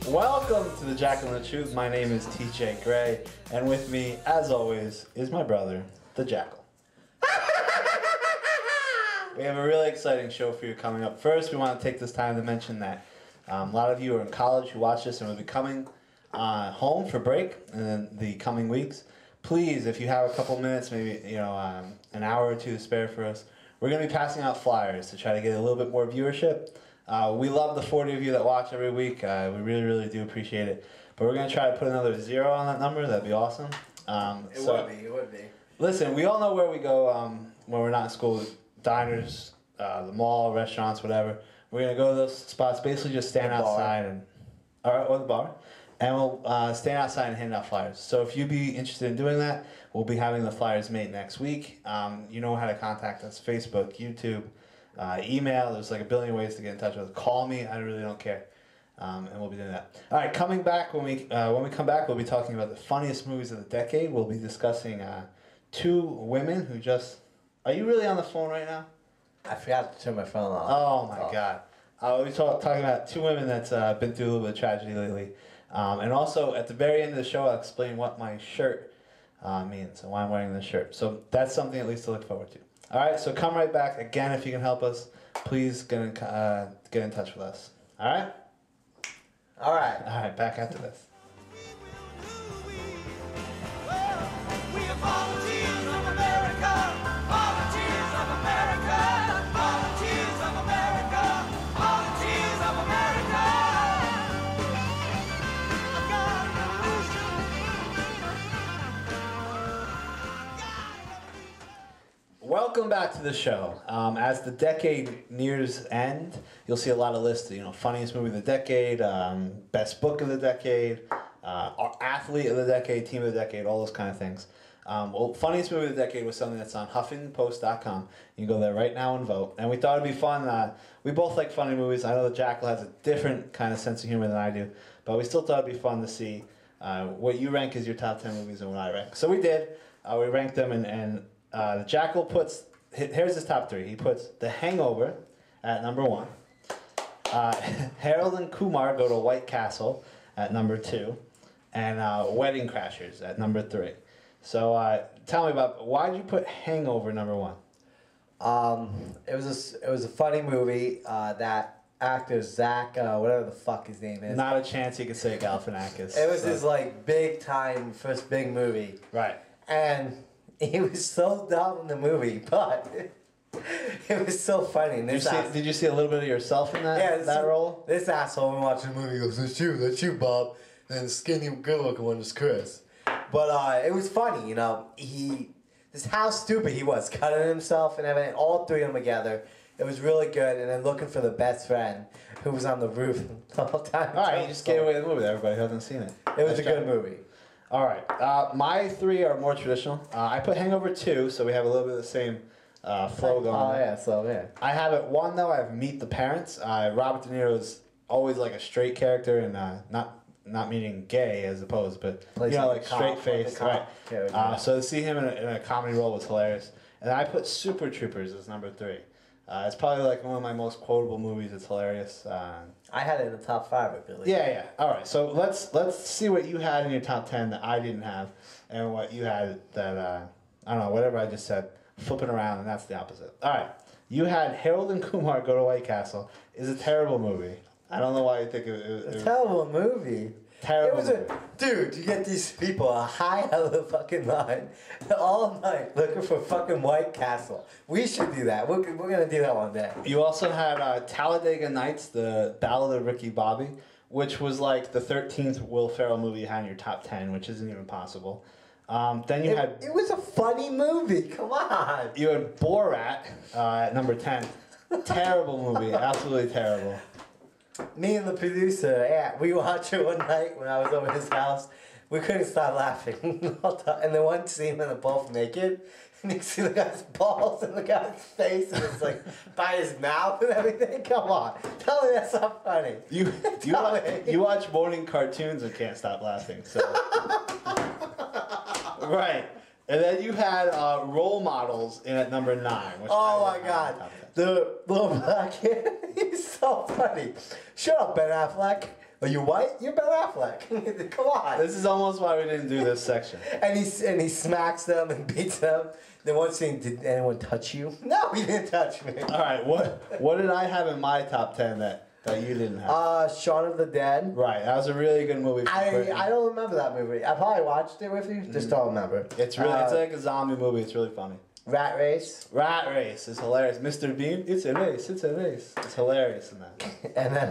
Welcome to the Jackal and the Truth. My name is TJ Gray, and with me, as always, is my brother, the Jackal. We have a really exciting show for you coming up. First, we want to take this time to mention that a lot of you are in college who watch this and will be coming home for break in the coming weeks. Please, if you have a couple minutes, maybe an hour or two to spare for us, we're going to be passing out flyers to try to get a little bit more viewership. We love the 40 of you that watch every week. We really, really do appreciate it. But we're going to try to put another 0 on that number. That'd be awesome. It would be. Listen, we all know where we go when we're not in school. Diners, the mall, restaurants, whatever. We're going to go to those spots, basically just stand outside or the bar. And we'll stand outside and hand out flyers. So if you'd be interested in doing that, we'll be having the flyers made next week. You know how to contact us: Facebook, YouTube, email. There's like a billion ways to get in touch with us. Call me. I really don't care. And we'll be doing that. All right, coming back, when we come back, we'll be talking about the funniest movies of the decade. We'll be discussing two women who just... Are you really on the phone right now? I forgot to turn my phone off. Oh, my God. We'll be talking about two women that's been through a little bit of tragedy lately. And also, at the very end of the show, I'll explain what my shirt means and why I'm wearing this shirt. So that's something at least to look forward to. All right, so come right back. Again, if you can help us, please get in touch with us. All right? All right. All right, back after this. Welcome back to the show. As the decade nears end, you'll see a lot of lists. Funniest movie of the decade, best book of the decade, athlete of the decade, team of the decade, all those kind of things. Well, funniest movie of the decade was something that's on HuffingtonPost.com. You can go there right now and vote. And we thought it'd be fun. We both like funny movies. I know the Jackal has a different kind of sense of humor than I do, but we still thought it'd be fun to see what you rank as your top 10 movies and what I rank. So we did. We ranked them and the Jackal puts, here's his top 3. He puts The Hangover at number 1. Harold and Kumar Go to White Castle at number 2. And Wedding Crashers at number 3. So tell me why did you put Hangover number 1? It was a funny movie. That actor Zach, whatever the fuck his name is. Not a chance you could say Galifianakis. It was his big time first big movie. Right. And he was so dumb in the movie, but it was so funny. Did you see a little bit of yourself in that role? This asshole, when watching the movie, goes, that's you, Bob. And the skinny, good-looking one is Chris. But it was funny, this how stupid he was, cutting himself and everything, all 3 of them together. It was really good, and then looking for the best friend who was on the roof the whole time. All right, you just gave away the movie to everybody who hasn't seen it. It was a good movie. All right, my 3 are more traditional. I put Hangover 2, so we have a little bit of the same flow going on. Oh, yeah, so yeah. I have at 1, though, I have Meet the Parents. Robert De Niro is always like a straight character, and not meaning gay as opposed, but straight face, right? So to see him in a comedy role was hilarious. And I put Super Troopers as number 3. It's probably one of my most quotable movies. It's hilarious. I had it in the top 5, I believe. Yeah. All right. So let's see what you had in your top 10 that I didn't have, and what you had that I don't know. Whatever I just said, flipping around, and that's the opposite. All right. You had Harold and Kumar Go to White Castle. It's a terrible movie. I don't know why you think it was... A terrible movie. Terrible movie. Dude, you get these people high out of the fucking line all night looking for fucking White Castle. We should do that. We're going to do that one day. You also had Talladega Nights, the Ballad of Ricky Bobby, which was like the 13th Will Ferrell movie you had in your top 10, which isn't even possible. Then you had... It was a funny movie. Come on. You had Borat at number 10. Terrible movie. Absolutely terrible. Me and the producer, we watched it one night when I was over his house. We couldn't stop laughing. And the one scene when they're both naked, and you see the guy's balls and the guy's face, and it's like by his mouth and everything. Come on, tell me that's not funny. You watch morning cartoons and can't stop laughing. So right. And then you had Role Models in at number 9. Which oh my God. The little black kid, he's so funny. Shut up, Ben Affleck. Are you white? You're Ben Affleck. Come on. This is almost why we didn't do this section. And he smacks them and beats them. Then one scene, did anyone touch you? No, he didn't touch me. All right, what did I have in my top 10 that you didn't have? Shaun of the Dead. Right, that was a really good movie. I don't remember that movie. I probably watched it with you, just don't remember. It's really it's like a zombie movie. It's really funny. Rat Race. Rat Race is hilarious. Mr. Bean, it's a race. It's a race. It's hilarious in that. And then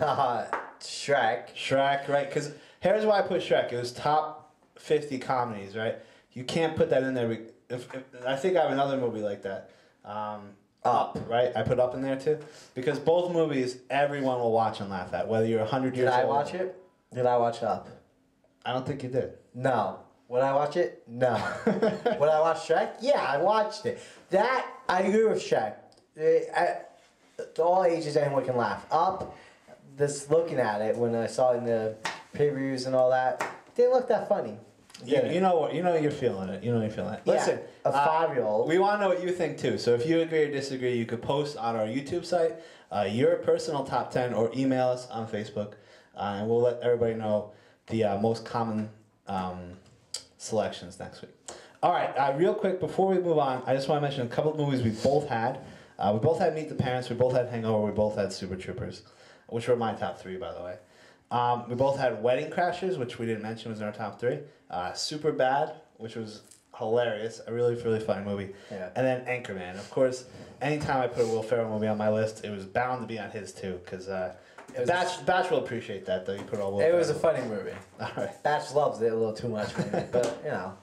Shrek. Shrek, right? Because here's why I put Shrek. It was top 50 comedies, right? You can't put that in there. If I think I have another movie like that. Up, right? I put Up in there too. Because both movies, everyone will watch and laugh at, whether you're 100 years old. Did I watch it? Did I watch Up? I don't think you did. No. Would I watch it? No. Would I watch Shrek? Yeah, I watched it. That, I agree with Shrek. To all ages, anyone can laugh. Up, just looking at it, when I saw it in the previews and all that, didn't look that funny. You know what? You know you're feeling it. You know you're feeling it. Listen, a 5-year-old. We want to know what you think too. So if you agree or disagree, you could post on our YouTube site your personal top 10 or email us on Facebook, and we'll let everybody know the most common selections next week. All right, real quick before we move on, I just want to mention a couple of movies we both had. We both had Meet the Parents. We both had Hangover. We both had Super Troopers, which were my top 3, by the way. We both had Wedding Crashers, which we didn't mention was in our top 3. Super Bad, which was hilarious, a really, really funny movie. Yeah. And then Anchorman. Of course, anytime I put a Will Ferrell movie on my list, it was bound to be on his too, because Batch will appreciate that, though. You put all Will Ferrell. It was a funny movie. All right. Batch loves it a little too much, maybe, but you know,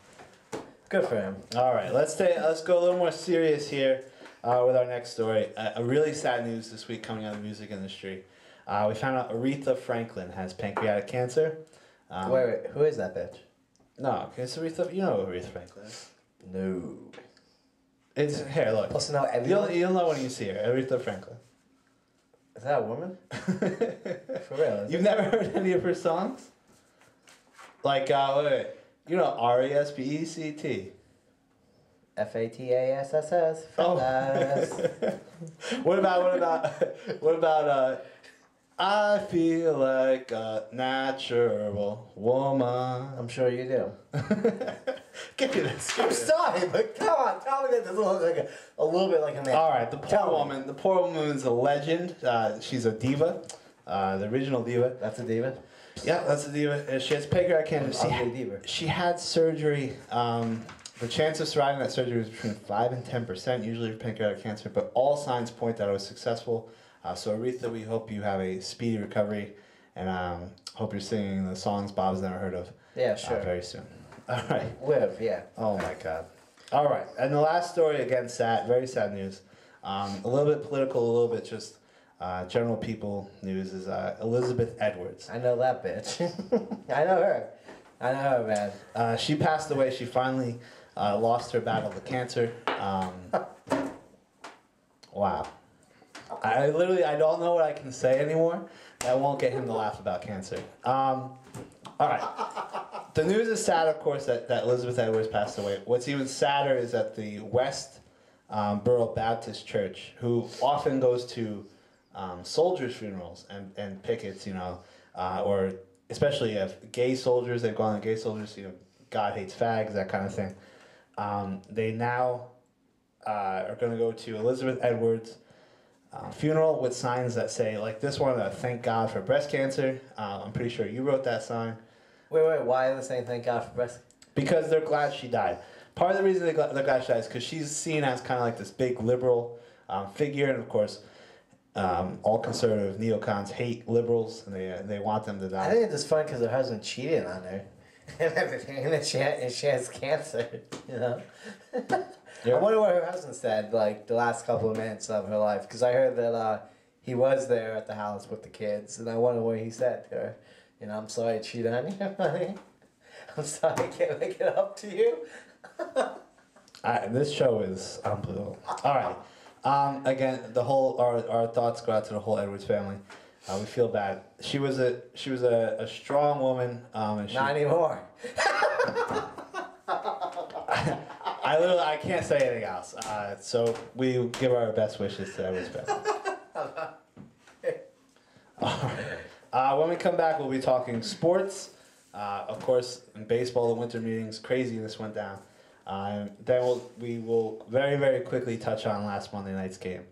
good for him. All right, let's go a little more serious here with our next story. A really sad news this week coming out of the music industry. We found out Aretha Franklin has pancreatic cancer. Wait, who is that bitch? No, it's Aretha. You know who Aretha Franklin is. No. It's here. Look. Supposed to know everyone? You'll know when you see her. Aretha Franklin. Is that a woman? For real? You've never heard any of her songs? Like wait. You know R-E-S-P-E-C-T. F-A-T-A-S-S-S. Oh. What about I feel like a natural woman. I'm sure you do. Give me this. I'm sorry, but come on, tell me that doesn't look like a little bit like a man. All right, the poor woman is a legend. She's a diva, the original diva. That's a diva? Yeah, that's a diva. She has pancreatic cancer. She had surgery. The chance of surviving that surgery was between 5 and 10%, usually for pancreatic cancer, but all signs point that it was successful. So Aretha, we hope you have a speedy recovery, and hope you're singing the songs Bob's never heard of. Yeah, sure. Very soon. All right. Live, yeah. Oh my God. All right, and the last story, again, sad, very sad news. A little bit political, a little bit just general people news is Elizabeth Edwards. I know that bitch. I know her. I know her, man. She passed away. She finally lost her battle to cancer. Wow. I don't know what I can say anymore. That won't get him to laugh about cancer. All right. The news is sad, of course, that Elizabeth Edwards passed away. What's even sadder is that the West Borough Baptist Church, who often goes to soldiers' funerals and pickets, you know, or especially if gay soldiers, they've gone on gay soldiers, you know, God hates fags, that kind of thing. They now are going to go to Elizabeth Edwards' funeral with signs that say, like this one, thank God for breast cancer. I'm pretty sure you wrote that sign. Wait, why are they saying thank God for breast? Because they're glad she died. Part of the reason they're glad she died is because she's seen as kind of like this big liberal figure, and of course, all conservative neocons hate liberals, and they want them to die. I think it's just fun because her husband cheated on her and everything, and she has cancer, you know? Yeah. I wonder what her husband said, like, the last couple of minutes of her life, because I heard that he was there at the house with the kids, and I wonder what he said to her. You know, I'm sorry I cheated on you, honey. I'm sorry I can't make it up to you. This show is unbelievable. All right. Again, our thoughts go out to the whole Edwards family. We feel bad. She was a strong woman. And not anymore. I can't say anything else. So we give our best wishes to Edwards family. When we come back, we'll be talking sports. Of course, in baseball, the winter meetings, craziness went down. Then we will very, very quickly touch on last Monday night's game.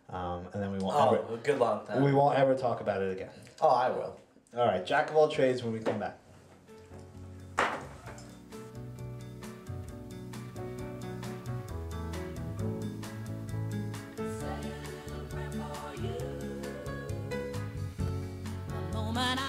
And then we won't a good long time. we won't ever talk about it again. Oh, I will. All right, Jack of all trades when we come back. Moment